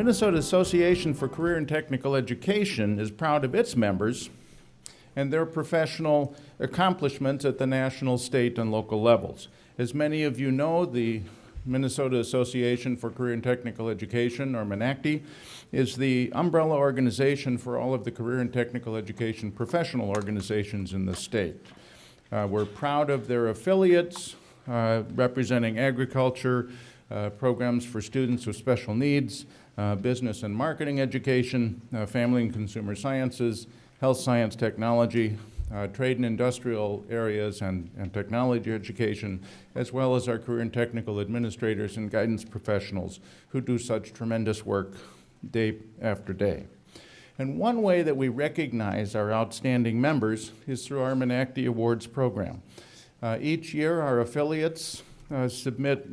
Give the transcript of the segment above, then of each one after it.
Minnesota Association for Career and Technical Education is proud of its members and their professional accomplishments at the national, state, and local levels. As many of you know, the Minnesota Association for Career and Technical Education, or MnACTE, is the umbrella organization for all of the career and technical education professional organizations in the state. We're proud of their affiliates representing agriculture, programs for students with special needs, business and marketing education, family and consumer sciences, health science technology, trade and industrial areas and technology education, as well as our career and technical administrators and guidance professionals who do such tremendous work day after day. And one way that we recognize our outstanding members is through our MnACTE Awards program. Each year, our affiliates submit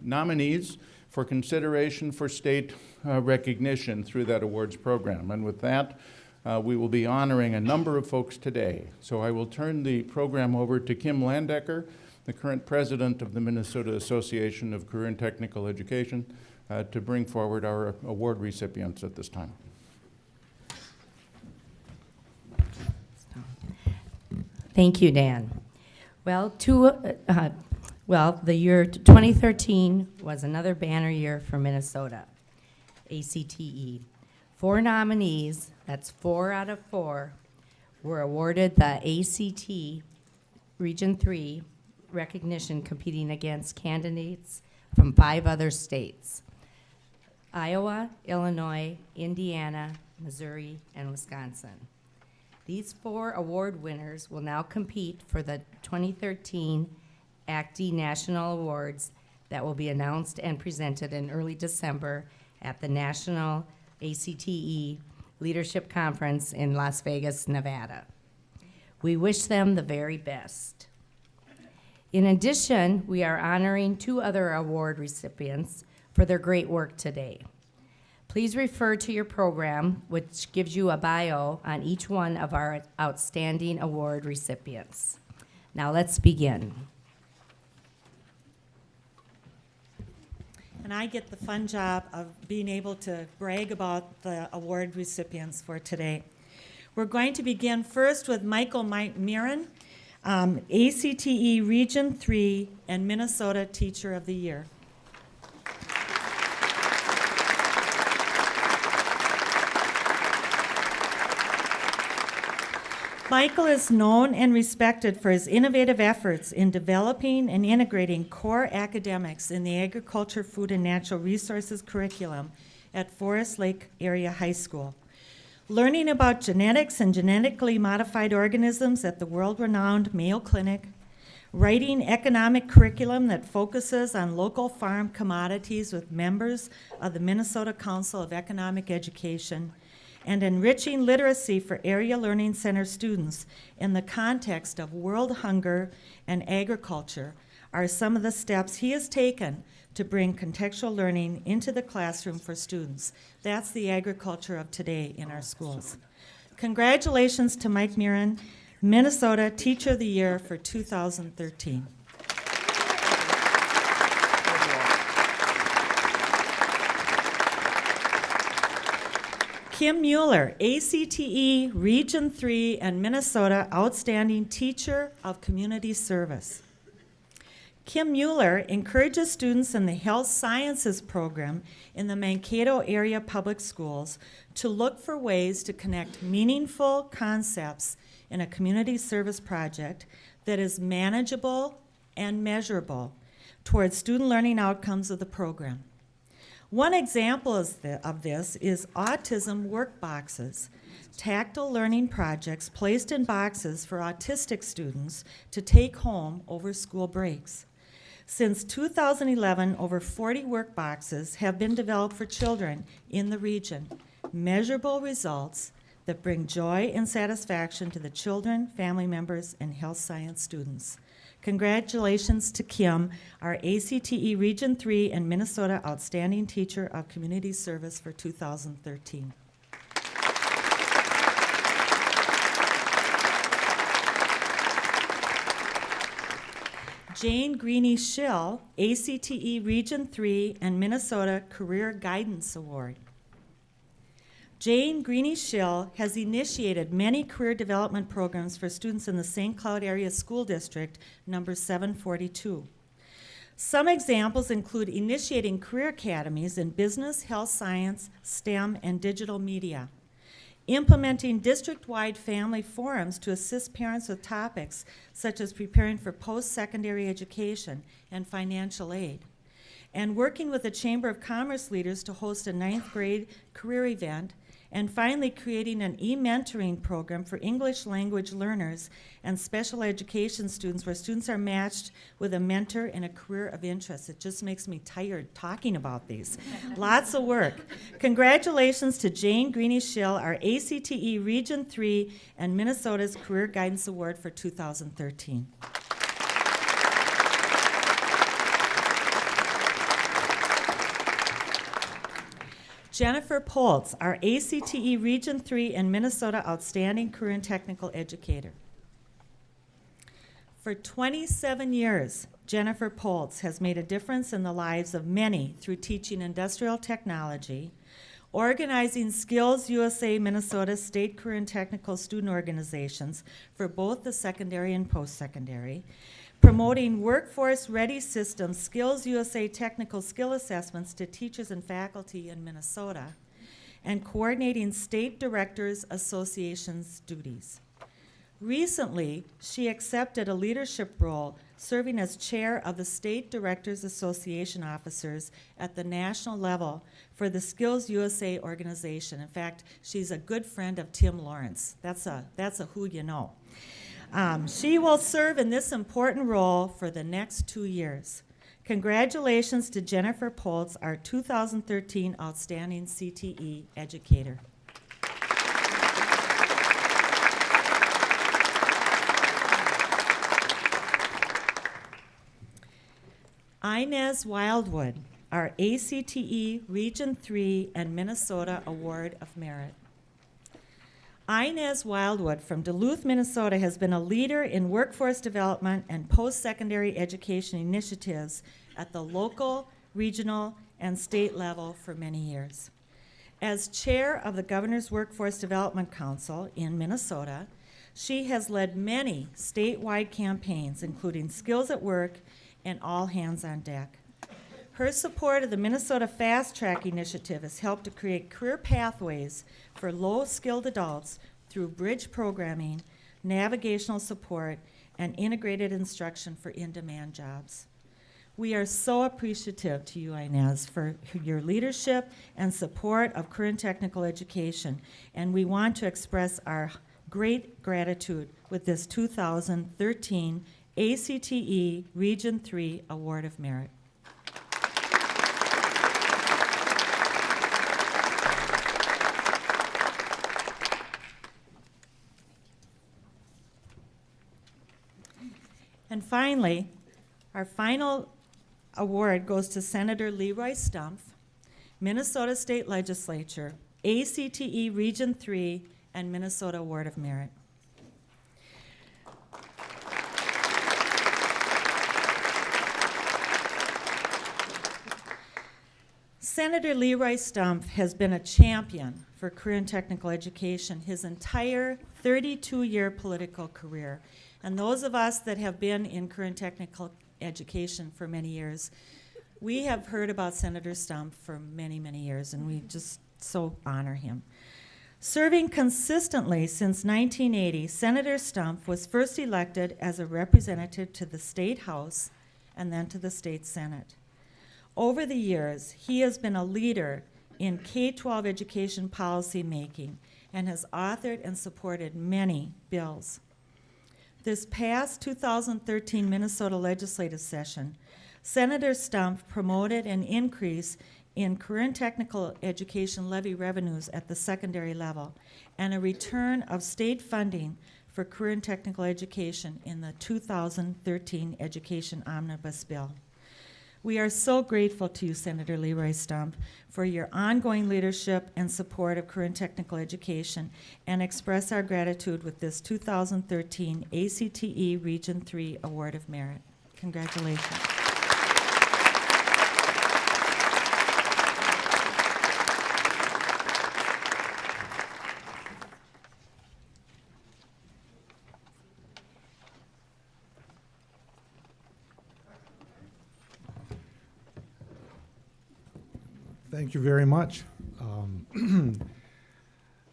nominees for consideration for state recognition through that awards program. And with that, we will be honoring a number of folks today. So I will turn the program over to Kim Landecker, the current president of the Minnesota Association of Career and Technical Education, to bring forward our award recipients at this time. Thank you, Dan. Well, the year 2013 was another banner year for Minnesota, ACTE. 4 nominees, that's 4 out of 4, were awarded the ACT Region 3 recognition, competing against candidates from 5 other states: Iowa, Illinois, Indiana, Missouri, and Wisconsin. These 4 award winners will now compete for the 2013 ACTE National Awards that will be announced and presented in early December at the National ACTE Leadership Conference in Las Vegas, Nevada. We wish them the very best. In addition, we are honoring 2 other award recipients for their great work today. Please refer to your program, which gives you a bio on each one of our outstanding award recipients. Now let's begin. And I get the fun job of being able to brag about the award recipients for today. We're going to begin first with Michael Mirren, ACTE Region 3 and Minnesota Teacher of the Year. Michael is known and respected for his innovative efforts in developing and integrating core academics in the agriculture, food, and natural resources curriculum at Forest Lake Area High School. Learning about genetics and genetically modified organisms at the world-renowned Mayo Clinic, writing economic curriculum that focuses on local farm commodities with members of the Minnesota Council of Economic Education, and enriching literacy for Area Learning Center students in the context of world hunger and agriculture are some of the steps he has taken to bring contextual learning into the classroom for students. That's the agriculture of today in our schools. Congratulations to Mike Mirren, Minnesota Teacher of the Year for 2013. Kim Mueller, ACTE Region 3 and Minnesota Outstanding Teacher of Community Service. Kim Mueller encourages students in the Health Sciences program in the Mankato Area Public Schools to look for ways to connect meaningful concepts in a community service project that is manageable and measurable towards student learning outcomes of the program. One example of this is autism work boxes, tactile learning projects placed in boxes for autistic students to take home over school breaks. Since 2011, over 40 work boxes have been developed for children in the region, measurable results that bring joy and satisfaction to the children, family members, and health science students. Congratulations to Kim, our ACTE Region 3 and Minnesota Outstanding Teacher of Community Service for 2013. Jane Greeny Schill, ACTE Region 3 and Minnesota Career Guidance Award. Jane Greeny Schill has initiated many career development programs for students in the St. Cloud Area School District, number 742. Some examples include initiating career academies in business, health science, STEM, and digital media, implementing district-wide family forums to assist parents with topics such as preparing for post-secondary education and financial aid, and working with the Chamber of Commerce leaders to host a 9th grade career event, and finally creating an e-mentoring program for English language learners and special education students where students are matched with a mentor in a career of interest. It just makes me tired talking about these. Lots of work. Congratulations to Jane Greeny Schill, our ACTE Region 3 and Minnesota's Career Guidance Award for 2013. Jennifer Poltz, our ACTE Region 3 and Minnesota Outstanding Career and Technical Educator. For 27 years, Jennifer Poltz has made a difference in the lives of many through teaching industrial technology, organizing Skills USA Minnesota State Career and Technical Student Organizations for both the secondary and post-secondary, promoting Workforce Ready Systems Skills USA Technical Skill Assessments to teachers and faculty in Minnesota, and coordinating State Directors Association's duties. Recently, she accepted a leadership role serving as chair of the State Directors Association officers at the national level for the Skills USA organization. In fact, she's a good friend of Tim Lawrence. That's a who you know. She will serve in this important role for the next 2 years. Congratulations to Jennifer Poltz, our 2013 Outstanding CTE Educator. Inez Wildwood, our ACTE Region 3 and Minnesota Award of Merit. Inez Wildwood from Duluth, Minnesota has been a leader in workforce development and post-secondary education initiatives at the local, regional, and state level for many years. As chair of the Governor's Workforce Development Council in Minnesota, she has led many statewide campaigns, including Skills at Work and All Hands on Deck. Her support of the Minnesota Fast Track Initiative has helped to create career pathways for low-skilled adults through bridge programming, navigational support, and integrated instruction for in-demand jobs. We are so appreciative to you, Inez, for your leadership and support of career and technical education, and we want to express our great gratitude with this 2013 ACTE Region 3 Award of Merit. And finally, our final award goes to Senator Leroy Stumpf, Minnesota State Legislature, ACTE Region 3, and Minnesota Award of Merit. Senator Leroy Stumpf has been a champion for career and technical education his entire 32-year political career. And those of us that have been in career and technical education for many years, we have heard about Senator Stumpf for many, many years, and we just so honor him. Serving consistently since 1980, Senator Stumpf was first elected as a representative to the State House and then to the State Senate. Over the years, he has been a leader in K-12 education policy making and has authored and supported many bills. This past 2013 Minnesota legislative session, Senator Stumpf promoted an increase in career and technical education levy revenues at the secondary level and a return of state funding for career and technical education in the 2013 Education Omnibus Bill. We are so grateful to you, Senator Leroy Stumpf, for your ongoing leadership and support of career and technical education, and express our gratitude with this 2013 ACTE Region 3 Award of Merit. Congratulations. Thank you very much.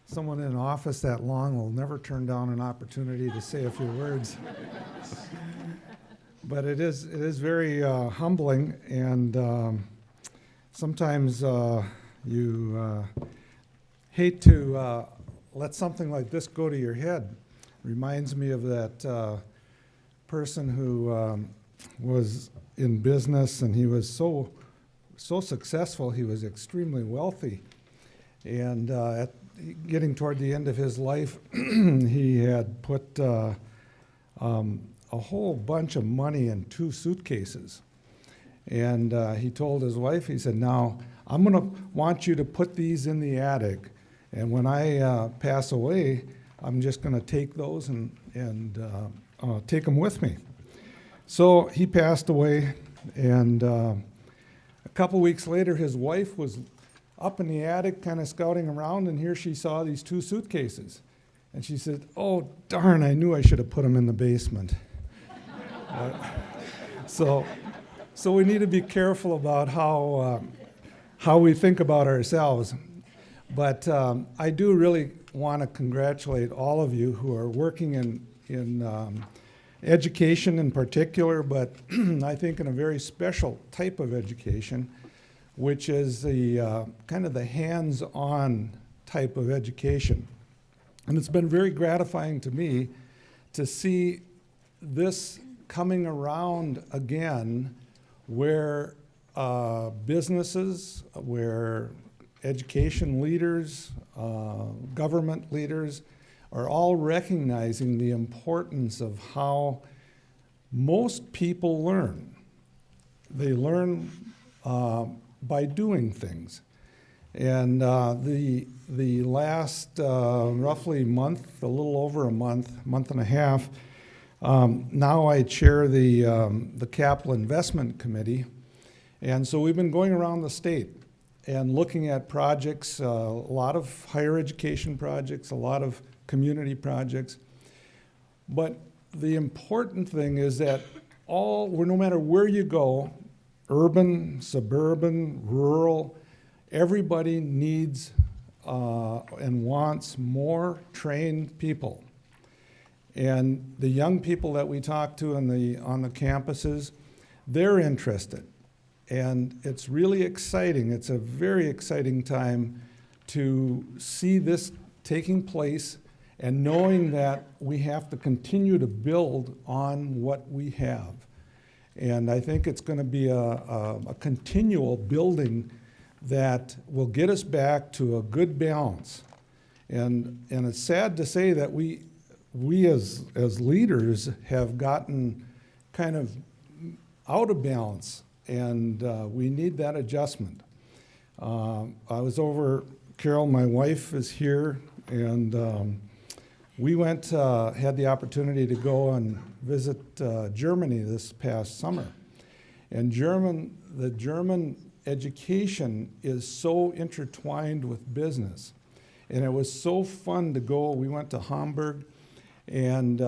Someone in office that long will never turn down an opportunity to say a few words. But it is very humbling, and sometimes you hate to let something like this go to your head. Reminds me of that person who was in business, and he was so successful, he was extremely wealthy. And getting toward the end of his life, he had put a whole bunch of money in 2 suitcases. And he told his wife, he said, "Now, I'm going to want you to put these in the attic. And when I pass away, I'm just going to take those and take them with me." So he passed away, and a couple weeks later, his wife was up in the attic kind of scouting around, and here she saw these 2 suitcases. And she said, "Oh, darn, I knew I should have put them in the basement." So we need to be careful about how we think about ourselves. But I do really want to congratulate all of you who are working in education in particular, but I think in a very special type of education, which is the kind of the hands-on type of education. And it's been very gratifying to me to see this coming around again, where businesses, where education leaders, government leaders are all recognizing the importance of how most people learn. They learn by doing things. And the last roughly month, a little over a month and a half, now I chair the Capital Investment Committee. And so we've been going around the state and looking at projects, a lot of higher education projects, a lot of community projects. But the important thing is that no matter where you go, urban, suburban, rural, everybody needs and wants more trained people. And the young people that we talk to on the campuses, they're interested. And it's really exciting. It's a very exciting time to see this taking place and knowing that we have to continue to build on what we have. And I think it's going to be a continual building that will get us back to a good balance. And it's sad to say that we as leaders have gotten kind of out of balance, and we need that adjustment. I was over, Carol, my wife is here, and we had the opportunity to go and visit Germany this past summer. And the German education is so intertwined with business. And it was so fun to go. We went to Hamburg, and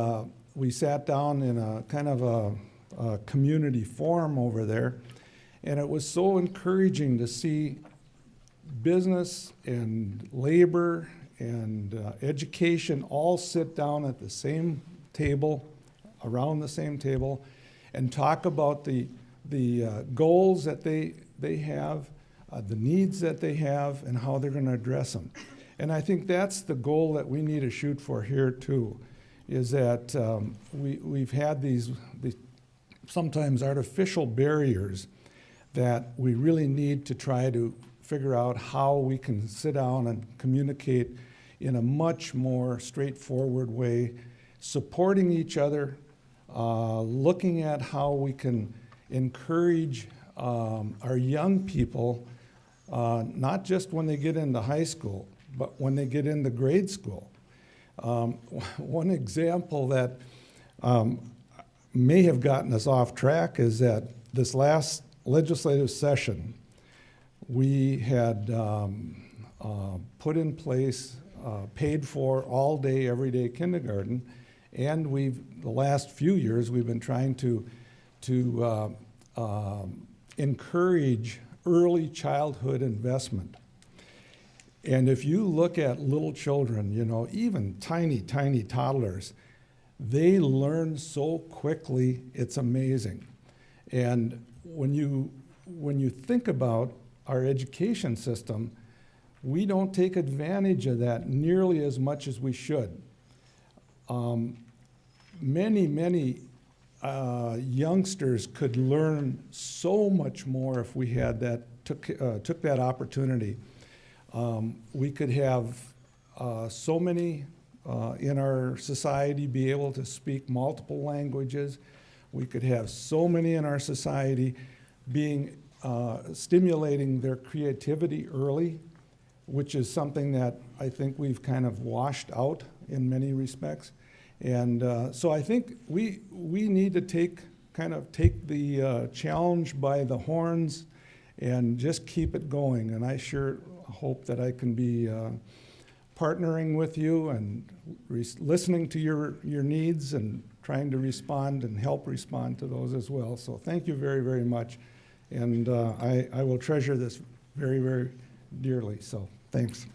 we sat down in a kind of a community forum over there. And it was so encouraging to see business and labor and education all sit down at the same table, around the same table, and talk about the goals that they have, the needs that they have, and how they're going to address them. And I think that's the goal that we need to shoot for here too, is that we've had these sometimes artificial barriers that we really need to try to figure out how we can sit down and communicate in a much more straightforward way, supporting each other, looking at how we can encourage our young people, not just when they get into high school, but when they get into grade school. One example that may have gotten us off track is that this last legislative session, we had put in place, paid for all day, everyday kindergarten, and the last few years, we've been trying to encourage early childhood investment. And if you look at little children, you know, even tiny, tiny toddlers, they learn so quickly, it's amazing. And when you think about our education system, we don't take advantage of that nearly as much as we should. Many youngsters could learn so much more if we had took that opportunity. We could have so many in our society be able to speak multiple languages. We could have so many in our society stimulating their creativity early, which is something that I think we've kind of washed out in many respects. And so I think we need to take the challenge by the horns and just keep it going. And I sure hope that I can be partnering with you and listening to your needs and trying to respond and help respond to those as well. So thank you very, very much. And I will treasure this very, very dearly. So thanks.